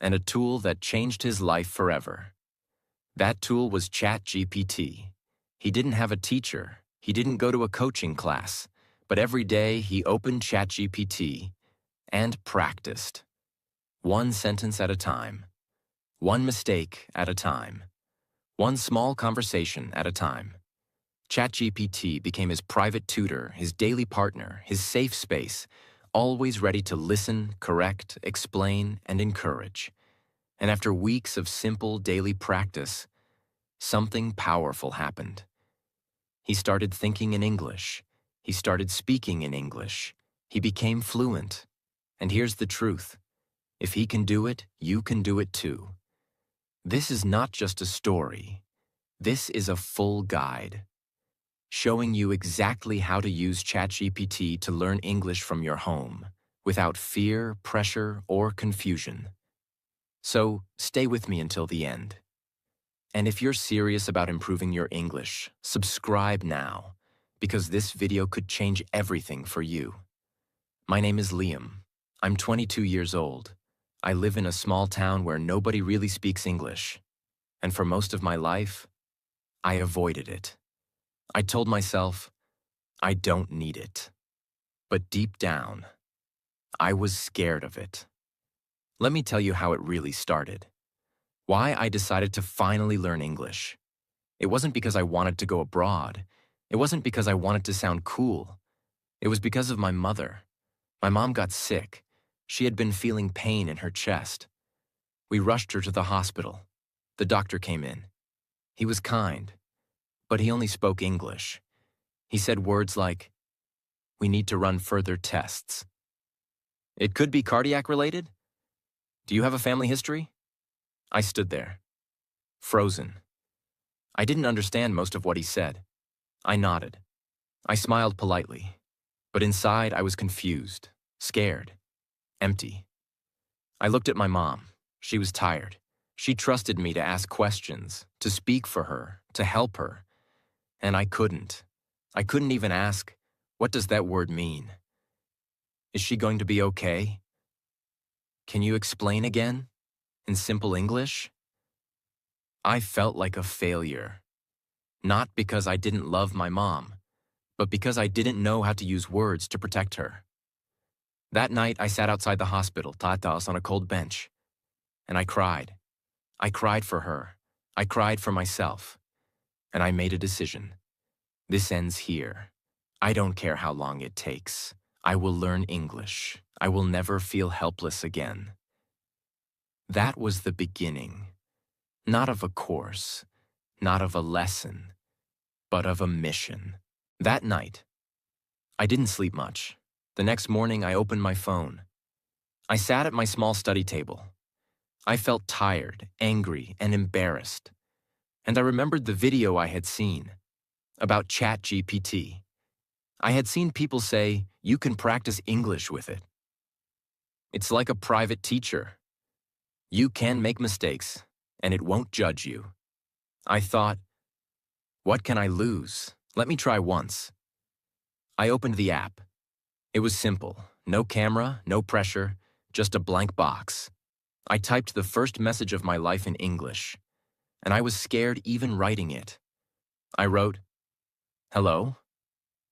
and a tool that changed his life forever. That tool was ChatGPT. He didn't have a teacher. He didn't go to a coaching class. But every day he opened ChatGPT and practiced. One sentence at a time. One mistake at a time. One small conversation at a time. ChatGPT became his private tutor, his daily partner, his safe space, always ready to listen, correct, explain, and encourage. And after weeks of simple daily practice, something powerful happened. He started thinking in English. He started speaking in English. He became fluent. And here's the truth. If he can do it, you can do it too. This is not just a story. This is a full guide, showing you exactly how to use ChatGPT to learn English from your home, without fear, pressure, or confusion. So, stay with me until the end. And if you're serious about improving your English, subscribe now, because this video could change everything for you. My name is Liam. I'm 22 years old. I live in a small town where nobody really speaks English. And for most of my life, I avoided it. I told myself, I don't need it. But deep down, I was scared of it. Let me tell you how it really started. Why I decided to finally learn English. It wasn't because I wanted to go abroad. It wasn't because I wanted to sound cool. It was because of my mother. My mom got sick. She had been feeling pain in her chest. We rushed her to the hospital. The doctor came in. He was kind, but he only spoke English. He said words like, "We need to run further tests." It could be cardiac related? Do you have a family history? I stood there, frozen. I didn't understand most of what he said. I nodded. I smiled politely, but inside I was confused, scared, empty. I looked at my mom. She was tired. She trusted me to ask questions, to speak for her, to help her. And I couldn't. I couldn't even ask, what does that word mean? Is she going to be okay? Can you explain again? In simple English? I felt like a failure. Not because I didn't love my mom, but because I didn't know how to use words to protect her. That night, I sat outside the hospital, tatas, on a cold bench. And I cried. I cried for her. I cried for myself. And I made a decision. This ends here. I don't care how long it takes. I will learn English. I will never feel helpless again. That was the beginning. Not of a course, not of a lesson, but of a mission. That night, I didn't sleep much. The next morning, I opened my phone. I sat at my small study table. I felt tired, angry, and embarrassed. And I remembered the video I had seen about ChatGPT. I had seen people say, you can practice English with it. It's like a private teacher. You can make mistakes, and it won't judge you. I thought, what can I lose? Let me try once. I opened the app. It was simple. No camera, no pressure, just a blank box. I typed the first message of my life in English, and I was scared even writing it. I wrote, "Hello?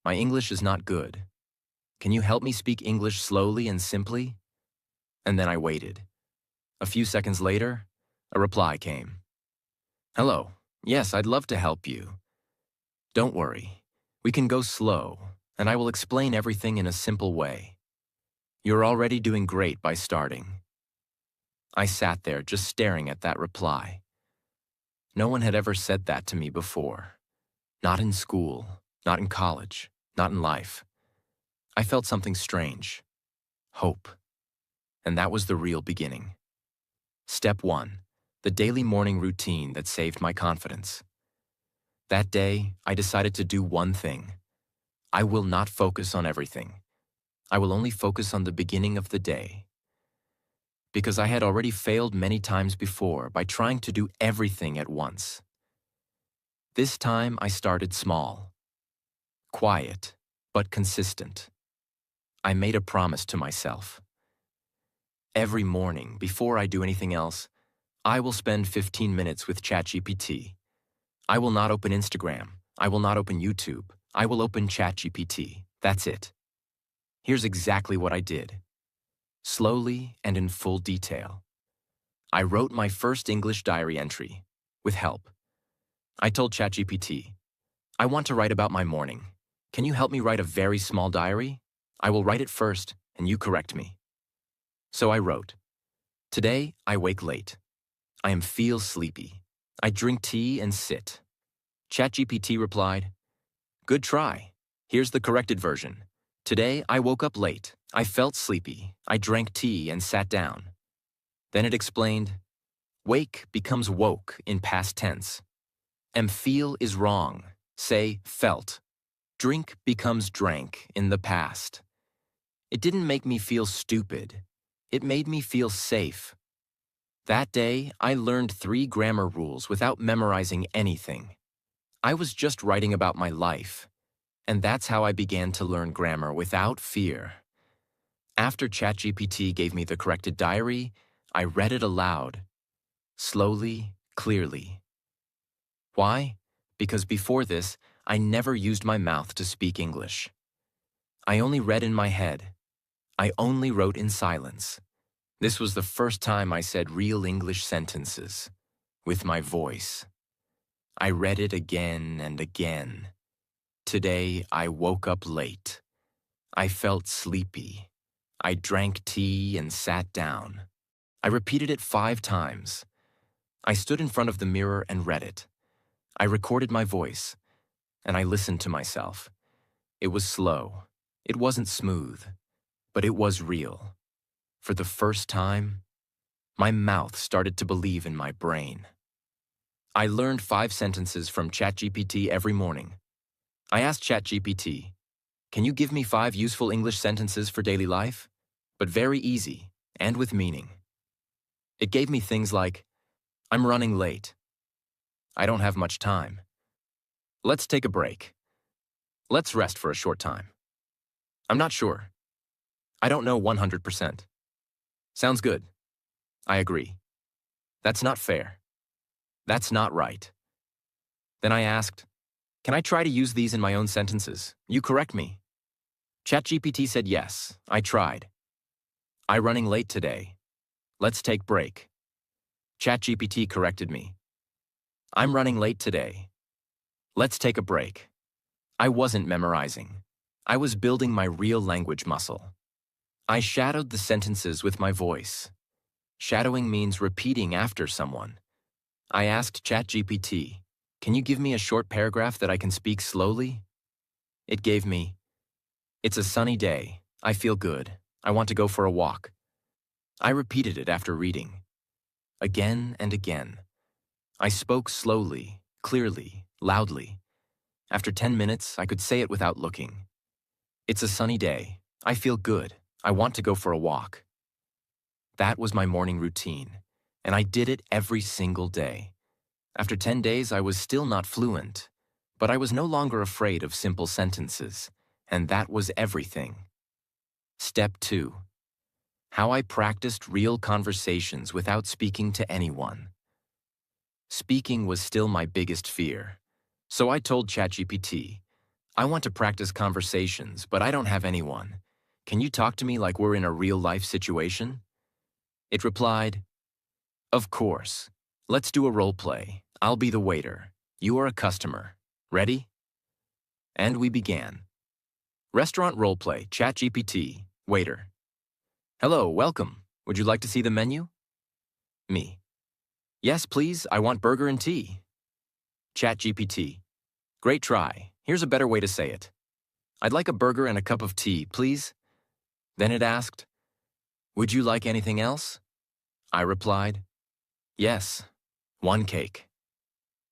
My English is not good. Can you help me speak English slowly and simply?" And then I waited. A few seconds later, a reply came. "Hello. Yes, I'd love to help you. Don't worry. We can go slow, and I will explain everything in a simple way. You're already doing great by starting." I sat there just staring at that reply. No one had ever said that to me before. Not in school, not in college, not in life. I felt something strange. Hope. And that was the real beginning. Step 1. The daily morning routine that saved my confidence. That day, I decided to do one thing. I will not focus on everything. I will only focus on the beginning of the day. Because I had already failed many times before by trying to do everything at once. This time, I started small. Quiet, but consistent. I made a promise to myself. Every morning, before I do anything else, I will spend 15 minutes with ChatGPT. I will not open Instagram. I will not open YouTube. I will open ChatGPT. That's it. Here's exactly what I did. Slowly and in full detail. I wrote my first English diary entry, with help. I told ChatGPT, I want to write about my morning. Can you help me write a very small diary? I will write it first, and you correct me. So I wrote, today I wake late. I feel sleepy. I drink tea and sit. ChatGPT replied, good try. Here's the corrected version. Today I woke up late. I felt sleepy. I drank tea and sat down. Then it explained, wake becomes woke in past tense. Feel is wrong. Say felt. Drink becomes drank in the past. It didn't make me feel stupid. It made me feel safe. That day, I learned 3 grammar rules without memorizing anything. I was just writing about my life, and that's how I began to learn grammar without fear. After ChatGPT gave me the corrected diary, I read it aloud, slowly, clearly. Why? Because before this, I never used my mouth to speak English. I only read in my head. I only wrote in silence. This was the first time I said real English sentences, with my voice. I read it again and again. Today, I woke up late. I felt sleepy. I drank tea and sat down. I repeated it 5 times. I stood in front of the mirror and read it. I recorded my voice, and I listened to myself. It was slow. It wasn't smooth, but it was real. For the first time, my mouth started to believe in my brain. I learned 5 sentences from ChatGPT every morning. I asked ChatGPT, can you give me 5 useful English sentences for daily life? But very easy and with meaning. It gave me things like, I'm running late. I don't have much time. Let's take a break. Let's rest for a short time. I'm not sure. I don't know 100%. Sounds good. I agree. That's not fair. That's not right. Then I asked, can I try to use these in my own sentences? You correct me. ChatGPT said yes, I tried. I running late today. Let's take break. ChatGPT corrected me. I'm running late today. Let's take a break. I wasn't memorizing. I was building my real language muscle. I shadowed the sentences with my voice. Shadowing means repeating after someone. I asked ChatGPT, can you give me a short paragraph that I can speak slowly? It gave me, it's a sunny day. I feel good. I want to go for a walk. I repeated it after reading. Again and again. I spoke slowly, clearly, loudly. After 10 minutes, I could say it without looking. It's a sunny day. I feel good. I want to go for a walk. That was my morning routine, and I did it every single day. After 10 days, I was still not fluent, but I was no longer afraid of simple sentences, and that was everything. Step 2. How I practiced real conversations without speaking to anyone. Speaking was still my biggest fear, so I told ChatGPT, I want to practice conversations, but I don't have anyone. Can you talk to me like we're in a real-life situation? It replied, of course. Let's do a role play. I'll be the waiter. You are a customer. Ready? And we began. Restaurant role play, ChatGPT, waiter. Hello, welcome. Would you like to see the menu? Me. Yes, please. I want burger and tea. ChatGPT. Great try. Here's a better way to say it. I'd like a burger and a cup of tea, please. Then it asked, would you like anything else? I replied, yes, 1 cake.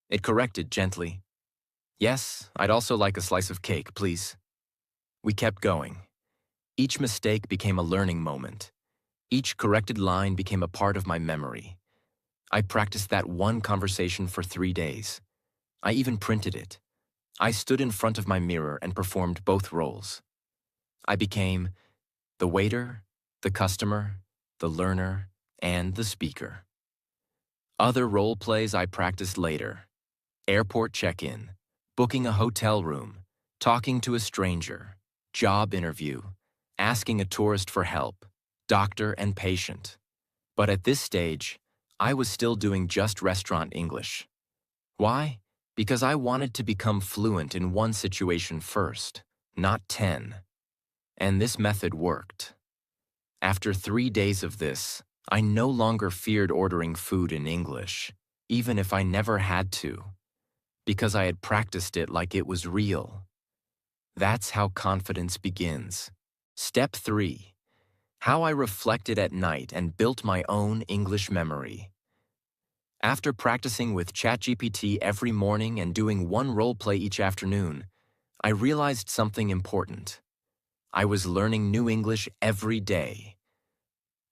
It corrected gently. Yes, I'd also like a slice of cake, please. We kept going. Each mistake became a learning moment. Each corrected line became a part of my memory. I practiced that one conversation for 3 days. I even printed it. I stood in front of my mirror and performed both roles. I became the waiter, the customer, the learner, and the speaker. Other role plays I practiced later: airport check-in, booking a hotel room, talking to a stranger, job interview, asking a tourist for help, doctor and patient. But at this stage, I was still doing just restaurant English. Why? Because I wanted to become fluent in one situation first, not 10. And this method worked. After 3 days of this, I no longer feared ordering food in English, even if I never had to, because I had practiced it like it was real. That's how confidence begins. Step 3. How I reflected at night and built my own English memory. After practicing with ChatGPT every morning and doing one role play each afternoon, I realized something important. I was learning new English every day,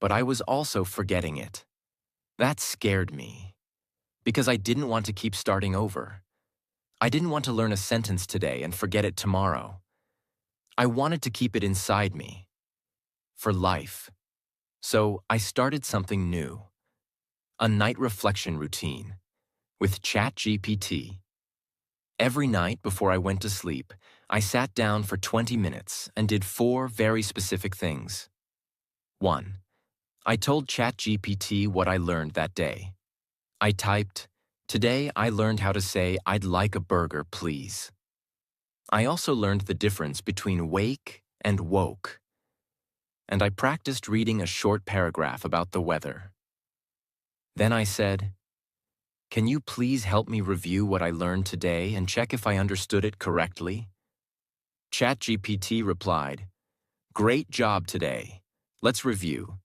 but I was also forgetting it. That scared me, because I didn't want to keep starting over. I didn't want to learn a sentence today and forget it tomorrow. I wanted to keep it inside me, for life. So I started something new, a night reflection routine, with ChatGPT. Every night before I went to sleep, I sat down for 20 minutes and did 4 very specific things. 1. I told ChatGPT what I learned that day. I typed, "Today I learned how to say I'd like a burger, please." I also learned the difference between wake and woke. And I practiced reading a short paragraph about the weather. Then I said, "Can you please help me review what I learned today and check if I understood it correctly?" ChatGPT replied, "Great job today. Let's review.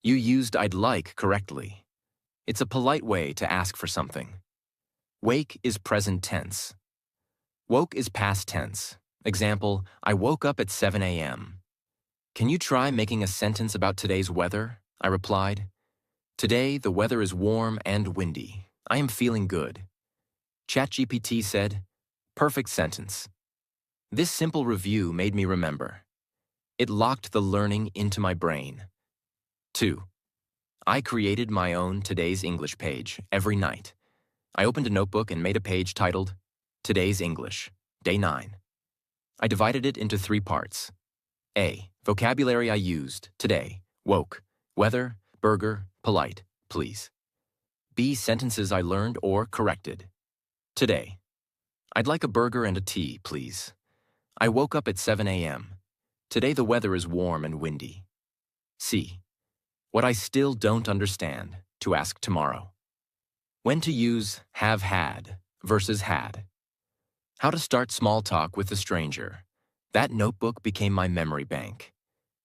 You used 'I'd like' correctly. It's a polite way to ask for something. Wake is present tense. Woke is past tense. Example, I woke up at 7 a.m. Can you try making a sentence about today's weather?" I replied. "Today, the weather is warm and windy. I am feeling good." ChatGPT said, "Perfect sentence." This simple review made me remember. It locked the learning into my brain. 2. I created my own Today's English page every night. I opened a notebook and made a page titled, Today's English, Day 9. I divided it into 3 parts. A. Vocabulary I used today: woke, weather, burger, polite, please. B. Sentences I learned or corrected. Today: I'd like a burger and a tea, please. I woke up at 7 a.m. Today the weather is warm and windy. C. What I still don't understand, to ask tomorrow. When to use have had versus had. How to start small talk with a stranger. That notebook became my memory bank.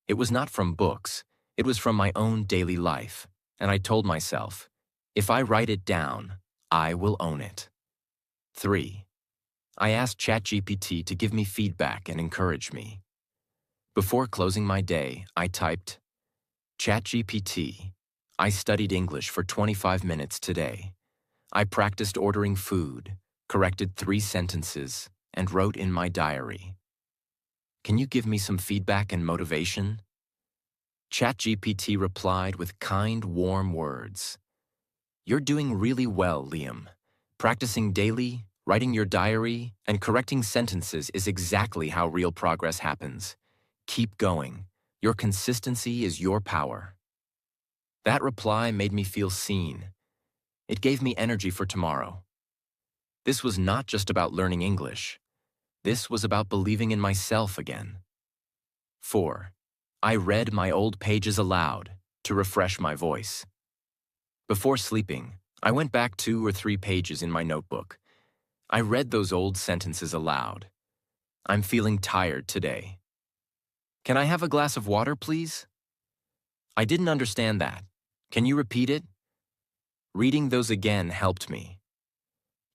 It was not from books, it was from my own daily life, and I told myself, if I write it down, I will own it. 3. I asked ChatGPT to give me feedback and encourage me. Before closing my day, I typed, ChatGPT, I studied English for 25 minutes today. I practiced ordering food, corrected 3 sentences, and wrote in my diary. Can you give me some feedback and motivation? ChatGPT replied with kind, warm words. You're doing really well, Liam. Practicing daily, writing your diary, and correcting sentences is exactly how real progress happens. Keep going. Your consistency is your power. That reply made me feel seen. It gave me energy for tomorrow. This was not just about learning English. This was about believing in myself again. 4. I read my old pages aloud to refresh my voice. Before sleeping, I went back 2 or 3 pages in my notebook. I read those old sentences aloud. I'm feeling tired today. Can I have a glass of water, please? I didn't understand that. Can you repeat it? Reading those again helped me.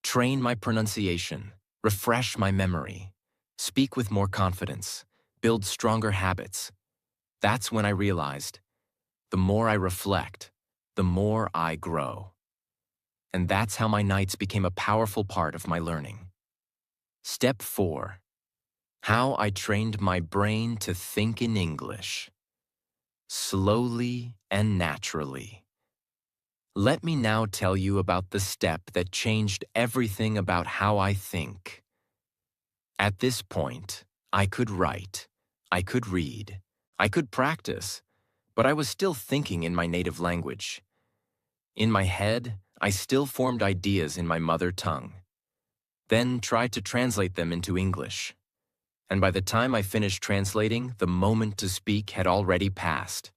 Train my pronunciation, refresh my memory, speak with more confidence, build stronger habits. That's when I realized, the more I reflect, the more I grow. And that's how my nights became a powerful part of my learning. Step 4. How I trained my brain to think in English. slowly and naturally. Let me now tell you about the step that changed everything about how I think. At this point, I could write, I could read, I could practice, but I was still thinking in my native language. In my head, I still formed ideas in my mother tongue, then tried to translate them into English. And by the time I finished translating, the moment to speak had already passed.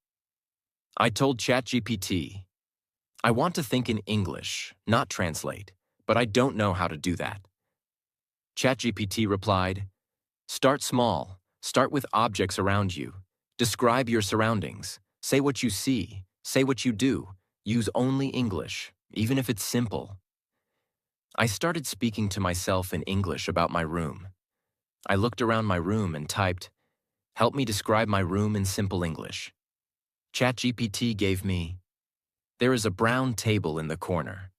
I told ChatGPT, I want to think in English, not translate, but I don't know how to do that. ChatGPT replied, start small, start with objects around you. Describe your surroundings, say what you see, say what you do, use only English, even if it's simple. I started speaking to myself in English about my room. I looked around my room and typed, help me describe my room in simple English. ChatGPT gave me, there is a brown table in the corner.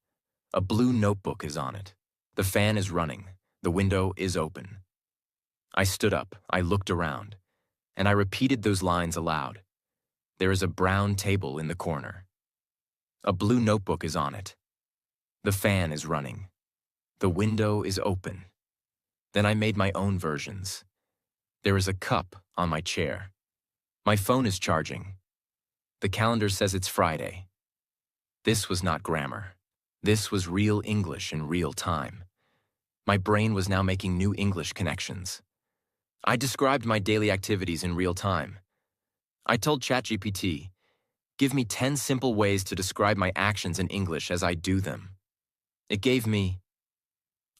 A blue notebook is on it. The fan is running. The window is open. I stood up, I looked around, and I repeated those lines aloud. There is a brown table in the corner. A blue notebook is on it. The fan is running. The window is open. Then I made my own versions. There is a cup on my chair. My phone is charging. The calendar says it's Friday. This was not grammar. This was real English in real time. My brain was now making new English connections. I described my daily activities in real time. I told ChatGPT, give me 10 simple ways to describe my actions in English as I do them. It gave me,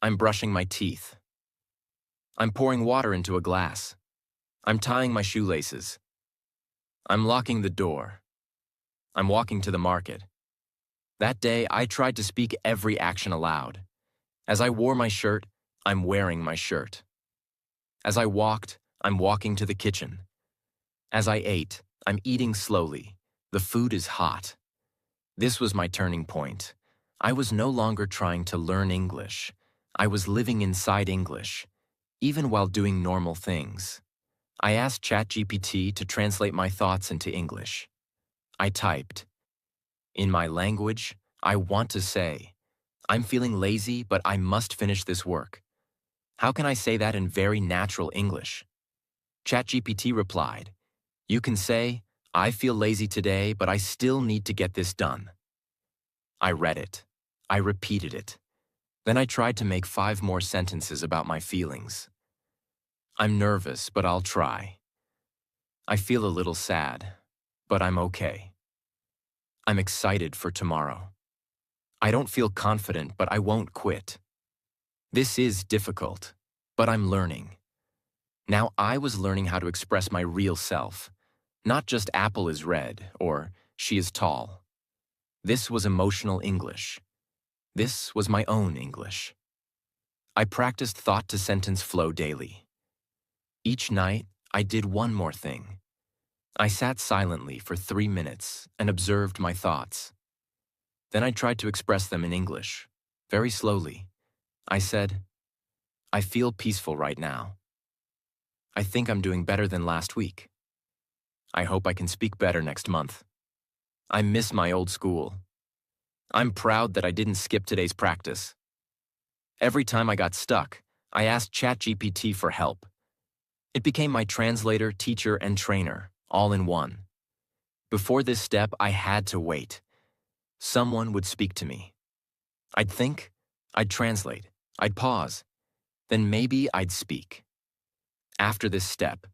I'm brushing my teeth. I'm pouring water into a glass. I'm tying my shoelaces. I'm locking the door. I'm walking to the market. That day, I tried to speak every action aloud. As I wore my shirt, I'm wearing my shirt. As I walked, I'm walking to the kitchen. As I ate, I'm eating slowly. The food is hot. This was my turning point. I was no longer trying to learn English. I was living inside English, even while doing normal things. I asked ChatGPT to translate my thoughts into English. I typed, in my language, I want to say, I'm feeling lazy, but I must finish this work. How can I say that in very natural English? ChatGPT replied, you can say, I feel lazy today, but I still need to get this done. I read it. I repeated it. Then I tried to make 5 more sentences about my feelings. I'm nervous, but I'll try. I feel a little sad, but I'm okay. I'm excited for tomorrow. I don't feel confident, but I won't quit. This is difficult, but I'm learning. Now I was learning how to express my real self, not just apple is red or she is tall. This was emotional English. This was my own English. I practiced thought-to-sentence flow daily. Each night, I did one more thing. I sat silently for 3 minutes and observed my thoughts. Then I tried to express them in English, very slowly. I said, I feel peaceful right now. I think I'm doing better than last week. I hope I can speak better next month. I miss my old school. I'm proud that I didn't skip today's practice. Every time I got stuck, I asked ChatGPT for help. It became my translator, teacher, and trainer, all in one. Before this step, I had to wait. Someone would speak to me. I'd think, I'd translate, I'd pause, then maybe I'd speak. After this step,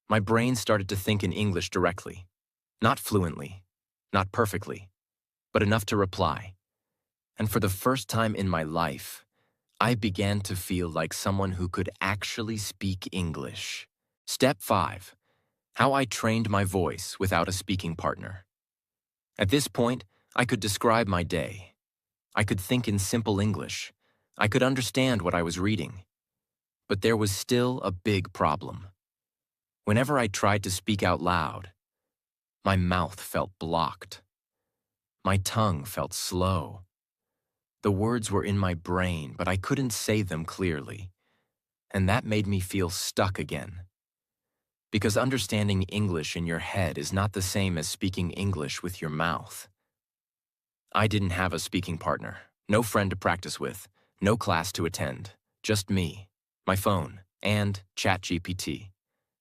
my brain started to think in English directly, not fluently, not perfectly, but enough to reply. And for the first time in my life, I began to feel like someone who could actually speak English. Step 5. How I trained my voice without a speaking partner. At this point, I could describe my day. I could think in simple English. I could understand what I was reading. But there was still a big problem. Whenever I tried to speak out loud, my mouth felt blocked. My tongue felt slow. The words were in my brain, but I couldn't say them clearly. And that made me feel stuck again. Because understanding English in your head is not the same as speaking English with your mouth. I didn't have a speaking partner, no friend to practice with, no class to attend, just me, my phone, and ChatGPT.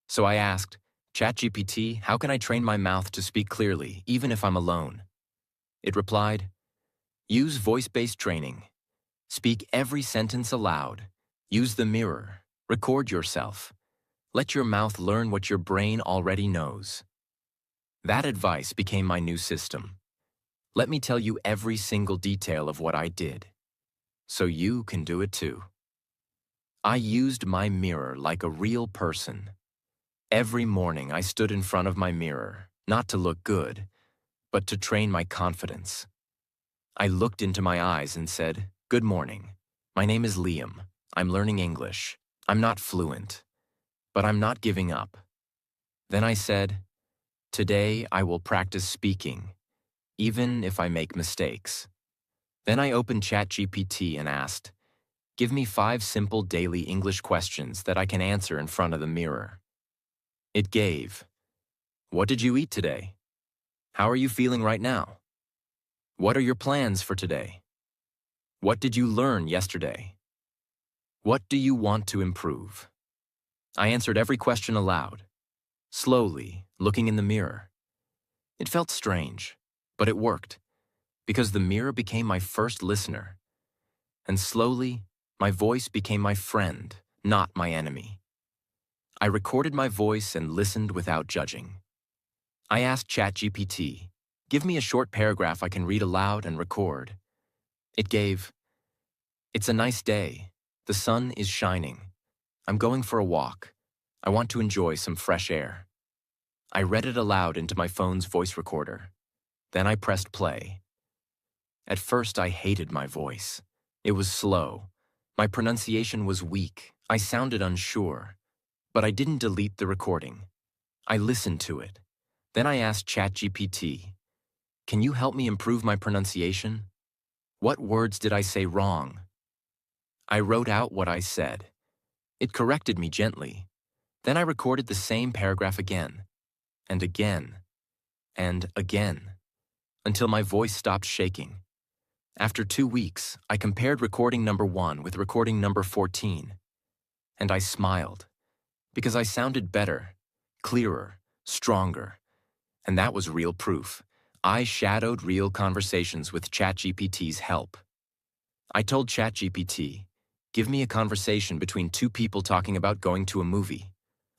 So I asked, ChatGPT, how can I train my mouth to speak clearly, even if I'm alone? It replied, use voice-based training. Speak every sentence aloud. Use the mirror. Record yourself. Let your mouth learn what your brain already knows. That advice became my new system. Let me tell you every single detail of what I did, so you can do it too. I used my mirror like a real person. Every morning I stood in front of my mirror, not to look good, but to train my confidence. I looked into my eyes and said, good morning. My name is Liam. I'm learning English. I'm not fluent, but I'm not giving up. Then I said, today I will practice speaking, even if I make mistakes. Then I opened ChatGPT and asked, give me 5 simple daily English questions that I can answer in front of the mirror. It gave, what did you eat today? How are you feeling right now? What are your plans for today? What did you learn yesterday? What do you want to improve? I answered every question aloud, slowly, looking in the mirror. It felt strange, but it worked, because the mirror became my first listener. And slowly, my voice became my friend, not my enemy. I recorded my voice and listened without judging. I asked ChatGPT, give me a short paragraph I can read aloud and record. It gave, it's a nice day. The sun is shining. I'm going for a walk. I want to enjoy some fresh air. I read it aloud into my phone's voice recorder. Then I pressed play. At first, I hated my voice. It was slow. My pronunciation was weak. I sounded unsure. But I didn't delete the recording. I listened to it. Then I asked ChatGPT, can you help me improve my pronunciation? What words did I say wrong? I wrote out what I said. It corrected me gently. Then I recorded the same paragraph again, and again, and again, until my voice stopped shaking. After 2 weeks, I compared recording number 1 with recording number 14, and I smiled, because I sounded better, clearer, stronger, and that was real proof. I shadowed real conversations with ChatGPT's help. I told ChatGPT, give me a conversation between 2 people talking about going to a movie.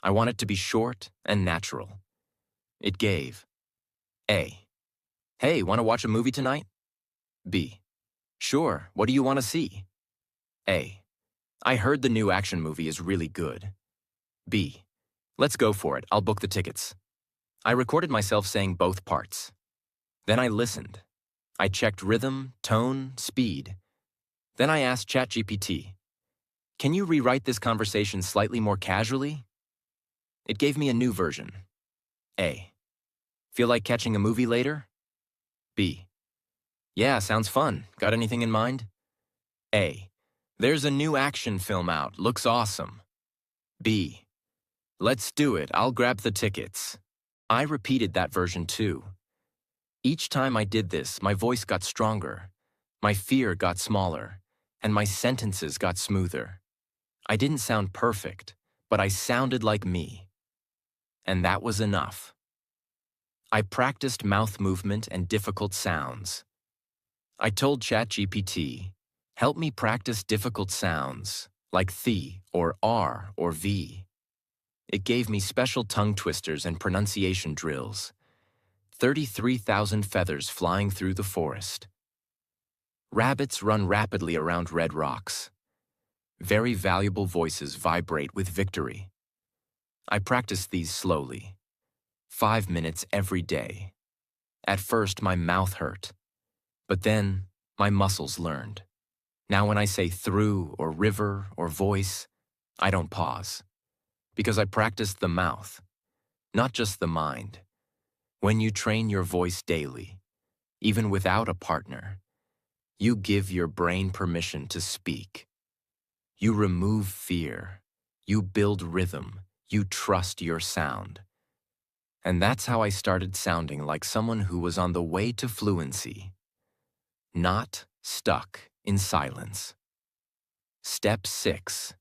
I want it to be short and natural. It gave, A, hey, want to watch a movie tonight? B, sure, what do you want to see? A, I heard the new action movie is really good. B, let's go for it, I'll book the tickets. I recorded myself saying both parts. Then I listened. I checked rhythm, tone, speed. Then I asked ChatGPT, can you rewrite this conversation slightly more casually? It gave me a new version. A, feel like catching a movie later? B, yeah, sounds fun. Got anything in mind? A, there's a new action film out. Looks awesome. B, let's do it. I'll grab the tickets. I repeated that version too. Each time I did this, my voice got stronger, my fear got smaller, and my sentences got smoother. I didn't sound perfect, but I sounded like me. And that was enough. I practiced mouth movement and difficult sounds. I told ChatGPT, help me practice difficult sounds, like th or r or v. It gave me special tongue twisters and pronunciation drills. 33,000 feathers flying through the forest. Rabbits run rapidly around red rocks. Very valuable voices vibrate with victory. I practiced these slowly, 5 minutes every day. At first, my mouth hurt, but then my muscles learned. Now when I say through or river or voice, I don't pause, because I practiced the mouth, not just the mind. When you train your voice daily, even without a partner, you give your brain permission to speak. You remove fear. You build rhythm. You trust your sound. And that's how I started sounding like someone who was on the way to fluency, not stuck in silence. Step 6.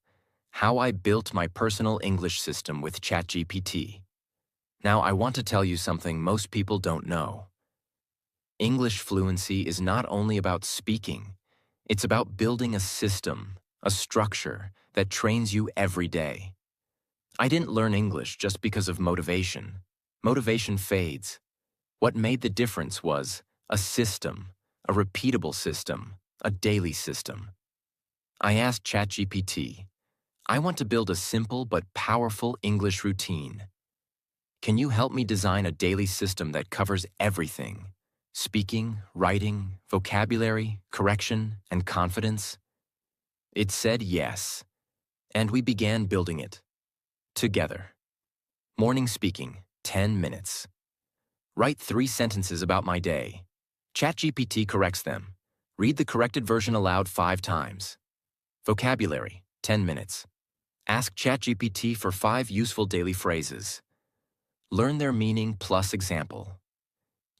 How I built my personal English system with ChatGPT. Now, I want to tell you something most people don't know. English fluency is not only about speaking, it's about building a system, a structure that trains you every day. I didn't learn English just because of motivation. Motivation fades. What made the difference was a system, a repeatable system, a daily system. I asked ChatGPT, I want to build a simple but powerful English routine. Can you help me design a daily system that covers everything? Speaking, writing, vocabulary, correction, and confidence? It said yes, and we began building it. Together. Morning speaking, 10 minutes. Write 3 sentences about my day. ChatGPT corrects them. Read the corrected version aloud 5 times. Vocabulary, 10 minutes. Ask ChatGPT for 5 useful daily phrases. Learn their meaning plus example.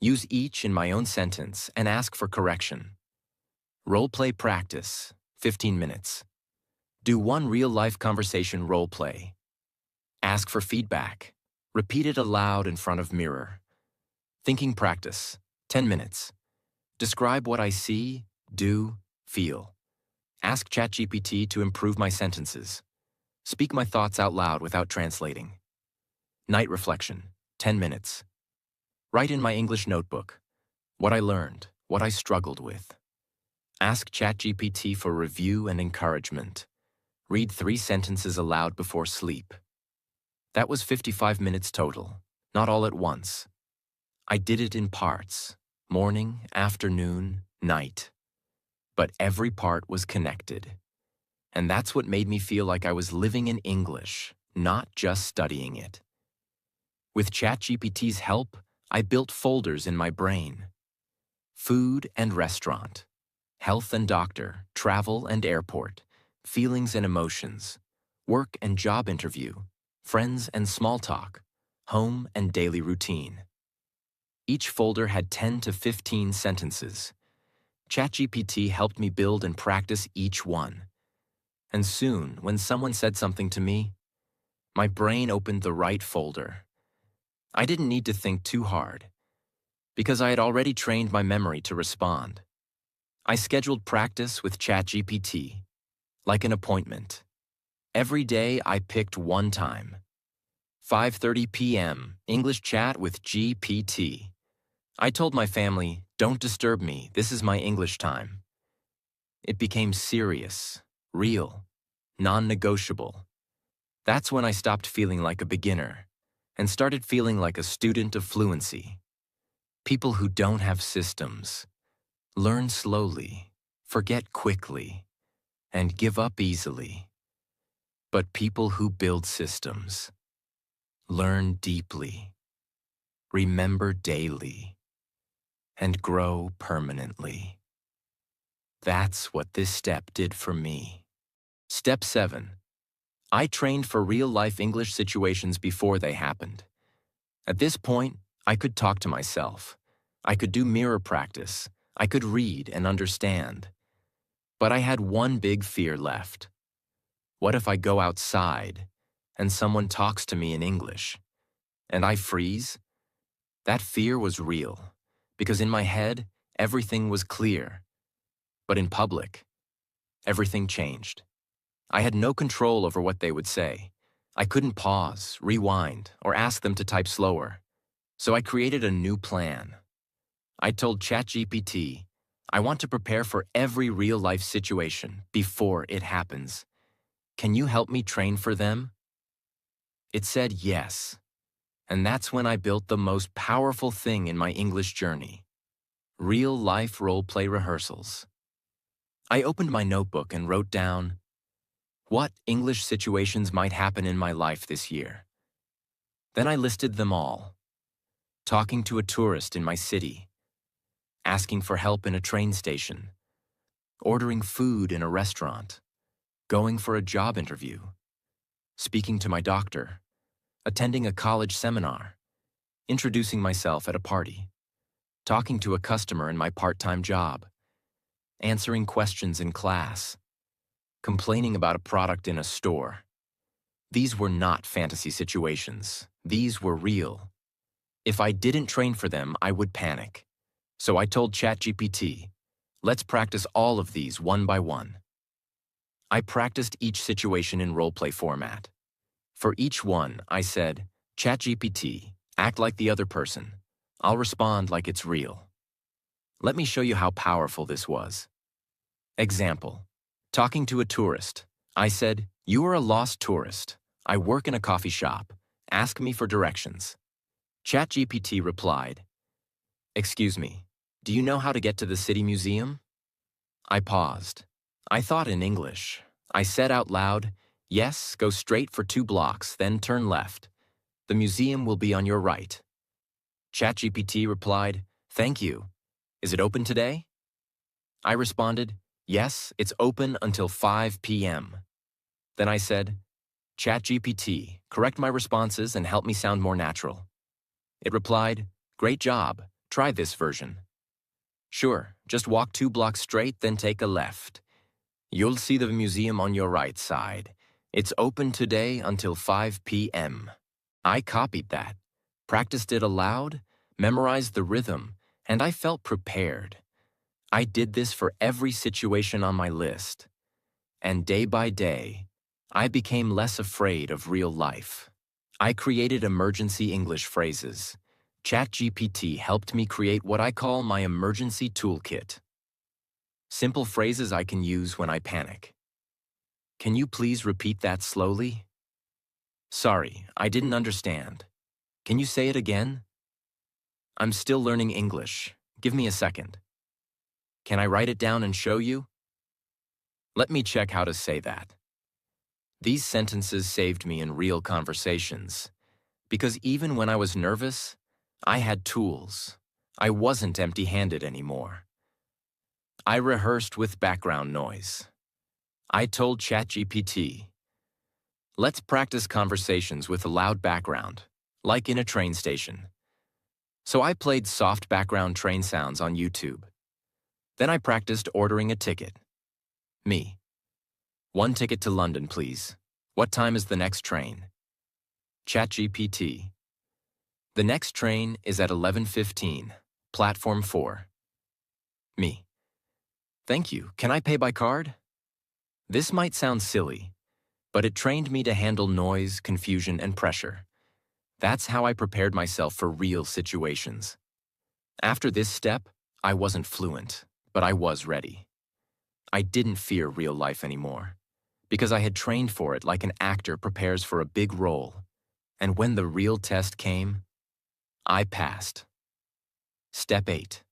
Use each in my own sentence and ask for correction. Role-play practice, 15 minutes. Do 1 real-life conversation role-play. Ask for feedback. Repeat it aloud in front of mirror. Thinking practice, 10 minutes. Describe what I see, do, feel. Ask ChatGPT to improve my sentences. Speak my thoughts out loud without translating. Night reflection, 10 minutes. Write in my English notebook what I learned, what I struggled with. Ask ChatGPT for review and encouragement. Read 3 sentences aloud before sleep. That was 55 minutes total, not all at once. I did it in parts, morning, afternoon, night. But every part was connected. And that's what made me feel like I was living in English, not just studying it. With ChatGPT's help, I built folders in my brain. Food and restaurant, health and doctor, travel and airport, feelings and emotions, work and job interview, friends and small talk, home and daily routine. Each folder had 10 to 15 sentences. ChatGPT helped me build and practice each one. And soon, when someone said something to me, my brain opened the right folder. I didn't need to think too hard, because I had already trained my memory to respond. I scheduled practice with ChatGPT, like an appointment. Every day I picked one time. 5:30 p.m., English chat with GPT. I told my family, don't disturb me, this is my English time. It became serious, real, non-negotiable. That's when I stopped feeling like a beginner and started feeling like a student of fluency. People who don't have systems learn slowly, forget quickly, and give up easily. But people who build systems learn deeply, remember daily, and grow permanently. That's what this step did for me. Step 7. I trained for real-life English situations before they happened. At this point, I could talk to myself. I could do mirror practice. I could read and understand. But I had one big fear left. What if I go outside and someone talks to me in English and I freeze? That fear was real, because in my head, everything was clear. But in public, everything changed. I had no control over what they would say. I couldn't pause, rewind, or ask them to type slower. So I created a new plan. I told ChatGPT, I want to prepare for every real-life situation before it happens. Can you help me train for them? It said yes. And that's when I built the most powerful thing in my English journey: real-life role-play rehearsals. I opened my notebook and wrote down, what English situations might happen in my life this year? Then I listed them all. Talking to a tourist in my city, asking for help in a train station, ordering food in a restaurant, going for a job interview, speaking to my doctor, attending a college seminar, introducing myself at a party, talking to a customer in my part-time job, answering questions in class, complaining about a product in a store. These were not fantasy situations. These were real. If I didn't train for them, I would panic. So I told ChatGPT, let's practice all of these one by one. I practiced each situation in role-play format. For each one, I said, ChatGPT, act like the other person. I'll respond like it's real. Let me show you how powerful this was. Example, talking to a tourist. I said, you are a lost tourist. I work in a coffee shop. Ask me for directions. ChatGPT replied, excuse me, do you know how to get to the city museum? I paused. I thought in English. I said out loud, yes, go straight for 2 blocks, then turn left. The museum will be on your right. ChatGPT replied, thank you. Is it open today? I responded, yes, it's open until 5 p.m. Then I said, ChatGPT, correct my responses and help me sound more natural. It replied, great job, try this version. Sure, just walk 2 blocks straight, then take a left. You'll see the museum on your right side. It's open today until 5 p.m. I copied that, practiced it aloud, memorized the rhythm, and I felt prepared. I did this for every situation on my list. And day by day, I became less afraid of real life. I created emergency English phrases. ChatGPT helped me create what I call my emergency toolkit. Simple phrases I can use when I panic. Can you please repeat that slowly? Sorry, I didn't understand. Can you say it again? I'm still learning English. Give me a second. Can I write it down and show you? Let me check how to say that. These sentences saved me in real conversations, because even when I was nervous, I had tools. I wasn't empty-handed anymore. I rehearsed with background noise. I told ChatGPT, let's practice conversations with a loud background, like in a train station. So I played soft background train sounds on YouTube. Then I practiced ordering a ticket. Me. 1 ticket to London, please. What time is the next train? ChatGPT. The next train is at 11:15, platform 4. Me. Thank you. Can I pay by card? This might sound silly, but it trained me to handle noise, confusion, and pressure. That's how I prepared myself for real situations. After this step, I wasn't fluent, but I was ready. I didn't fear real life anymore, because I had trained for it like an actor prepares for a big role. And when the real test came, I passed. Step 8.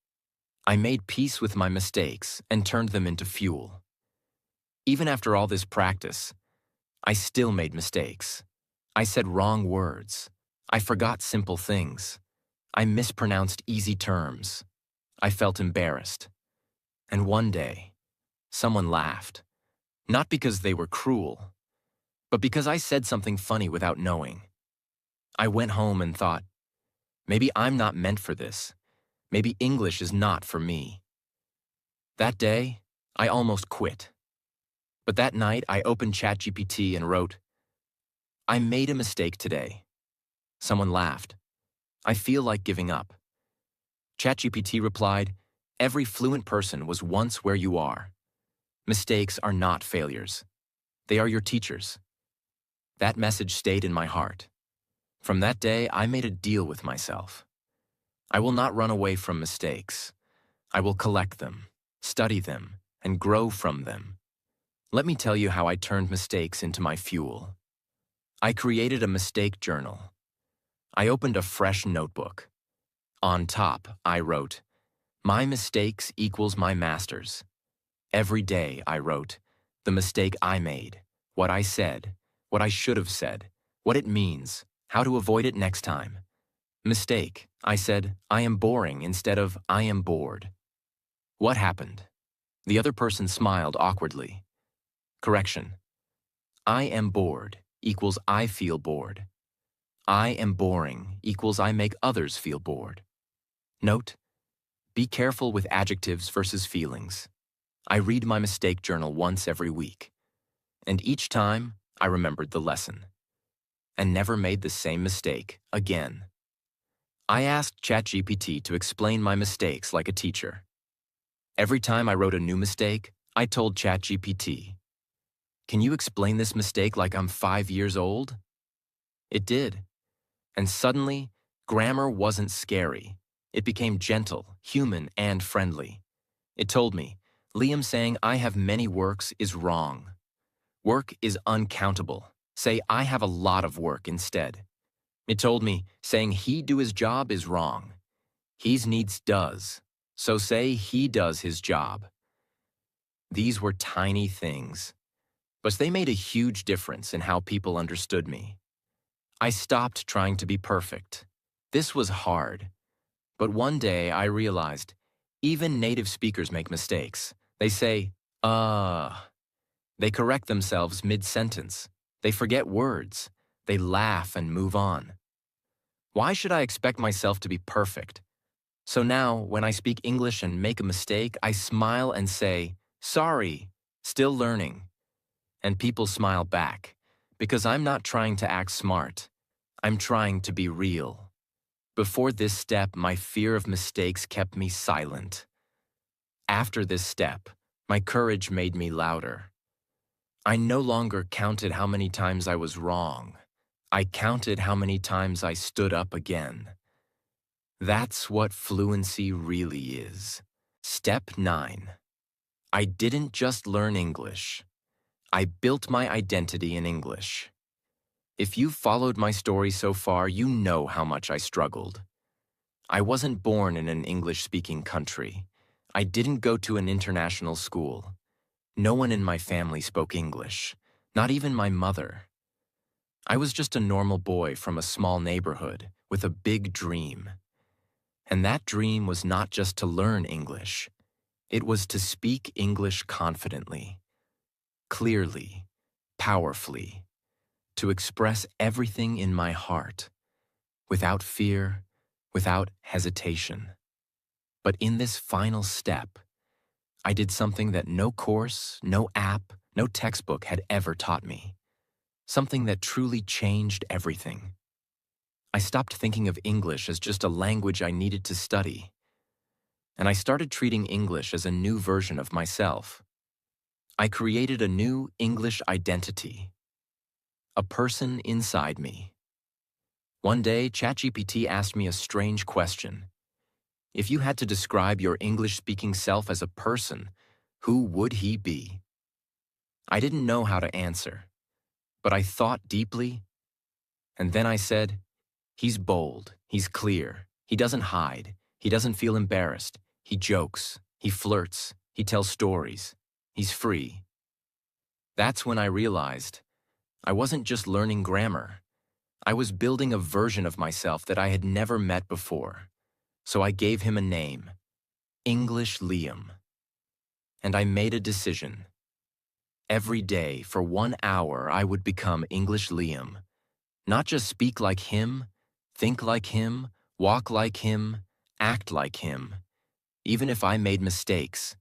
I made peace with my mistakes and turned them into fuel. Even after all this practice, I still made mistakes. I said wrong words. I forgot simple things. I mispronounced easy terms. I felt embarrassed. And one day, someone laughed. Not because they were cruel, but because I said something funny without knowing. I went home and thought, maybe I'm not meant for this. Maybe English is not for me. That day, I almost quit. But that night, I opened ChatGPT and wrote, I made a mistake today. Someone laughed. I feel like giving up. ChatGPT replied, every fluent person was once where you are. Mistakes are not failures. They are your teachers. That message stayed in my heart. From that day, I made a deal with myself. I will not run away from mistakes. I will collect them, study them, and grow from them. Let me tell you how I turned mistakes into my fuel. I created a mistake journal. I opened a fresh notebook. On top, I wrote, my mistakes equals my masters. Every day, I wrote, the mistake I made, what I said, what I should have said, what it means, how to avoid it next time. Mistake, I said, I am boring instead of I am bored. What happened? The other person smiled awkwardly. Correction. I am bored equals I feel bored. I am boring equals I make others feel bored. Note, be careful with adjectives versus feelings. I read my mistake journal once every week, and each time I remembered the lesson and never made the same mistake again. I asked ChatGPT to explain my mistakes like a teacher. Every time I wrote a new mistake, I told ChatGPT, "Can you explain this mistake like I'm 5 years old?" It did. And suddenly, grammar wasn't scary. It became gentle, human, and friendly. It told me, Liam saying I have many works is wrong. Work is uncountable. Say I have a lot of work instead. It told me saying he do his job is wrong. He's needs does. So say he does his job. These were tiny things, but they made a huge difference in how people understood me. I stopped trying to be perfect. This was hard. But one day I realized, even native speakers make mistakes. They say, They correct themselves mid-sentence. They forget words. They laugh and move on. Why should I expect myself to be perfect? So now, when I speak English and make a mistake, I smile and say, "Sorry, still learning." And people smile back, because I'm not trying to act smart. I'm trying to be real. Before this step, my fear of mistakes kept me silent. After this step, my courage made me louder. I no longer counted how many times I was wrong. I counted how many times I stood up again. That's what fluency really is. Step 9. I didn't just learn English. I built my identity in English. If you've followed my story so far, you know how much I struggled. I wasn't born in an English-speaking country. I didn't go to an international school. No one in my family spoke English, not even my mother. I was just a normal boy from a small neighborhood with a big dream. And that dream was not just to learn English. It was to speak English confidently, clearly, powerfully, to express everything in my heart, without fear, without hesitation. But in this final step, I did something that no course, no app, no textbook had ever taught me. Something that truly changed everything. I stopped thinking of English as just a language I needed to study. And I started treating English as a new version of myself. I created a new English identity. A person inside me. One day, ChatGPT asked me a strange question. If you had to describe your English-speaking self as a person, who would he be? I didn't know how to answer, but I thought deeply, and then I said, he's bold, he's clear, he doesn't hide, he doesn't feel embarrassed, he jokes, he flirts, he tells stories, he's free. That's when I realized I wasn't just learning grammar. I was building a version of myself that I had never met before. So I gave him a name, English Liam. And I made a decision. Every day, for 1 hour, I would become English Liam. Not just speak like him, think like him, walk like him, act like him. Even if I made mistakes,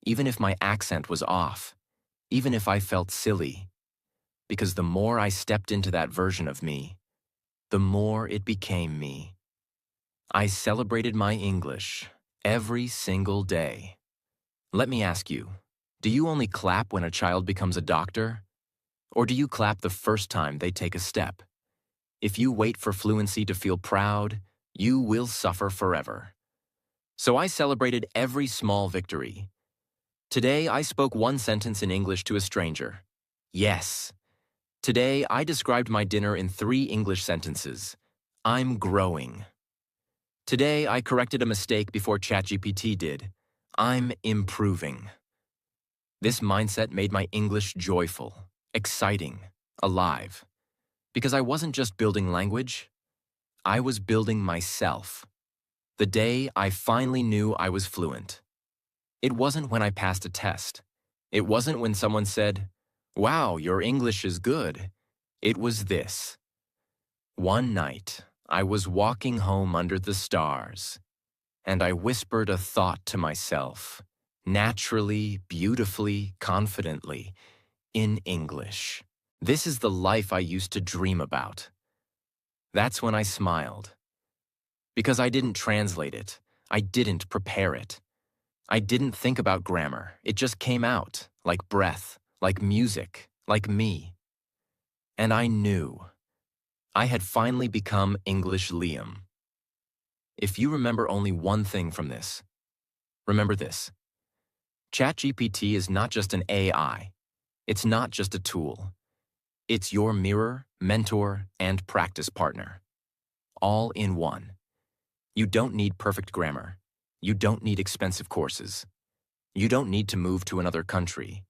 even if my accent was off, even if I felt silly. Because the more I stepped into that version of me, the more it became me. I celebrated my English every single day. Let me ask you, do you only clap when a child becomes a doctor? Or do you clap the first time they take a step? If you wait for fluency to feel proud, you will suffer forever. So I celebrated every small victory. Today, I spoke one sentence in English to a stranger. Yes. Today, I described my dinner in 3 English sentences. I'm growing. Today, I corrected a mistake before ChatGPT did. I'm improving. This mindset made my English joyful, exciting, alive. Because I wasn't just building language, I was building myself. The day I finally knew I was fluent. It wasn't when I passed a test. It wasn't when someone said, "Wow, your English is good." It was this. One night, I was walking home under the stars, and I whispered a thought to myself, naturally, beautifully, confidently, in English. This is the life I used to dream about. That's when I smiled. Because I didn't translate it. I didn't prepare it. I didn't think about grammar. It just came out, like breath, like music, like me. And I knew. I had finally become English Liam. If you remember only one thing from this, remember this. ChatGPT is not just an AI. It's not just a tool. It's your mirror, mentor, and practice partner. All in one. You don't need perfect grammar. You don't need expensive courses. You don't need to move to another country.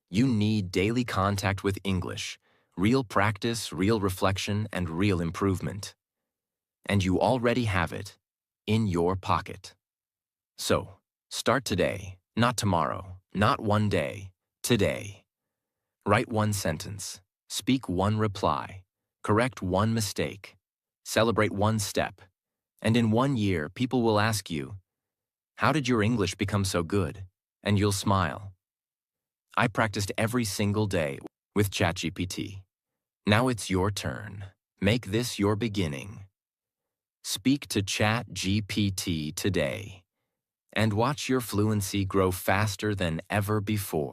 You need daily contact with English, real practice, real reflection, and real improvement. And you already have it in your pocket. So, start today, not tomorrow, not one day, today. Write one sentence, speak one reply, correct one mistake, celebrate one step, and in 1 year, people will ask you, "How did your English become so good?" And you'll smile. I practiced every single day with ChatGPT. Now it's your turn. Make this your beginning. Speak to ChatGPT today and watch your fluency grow faster than ever before.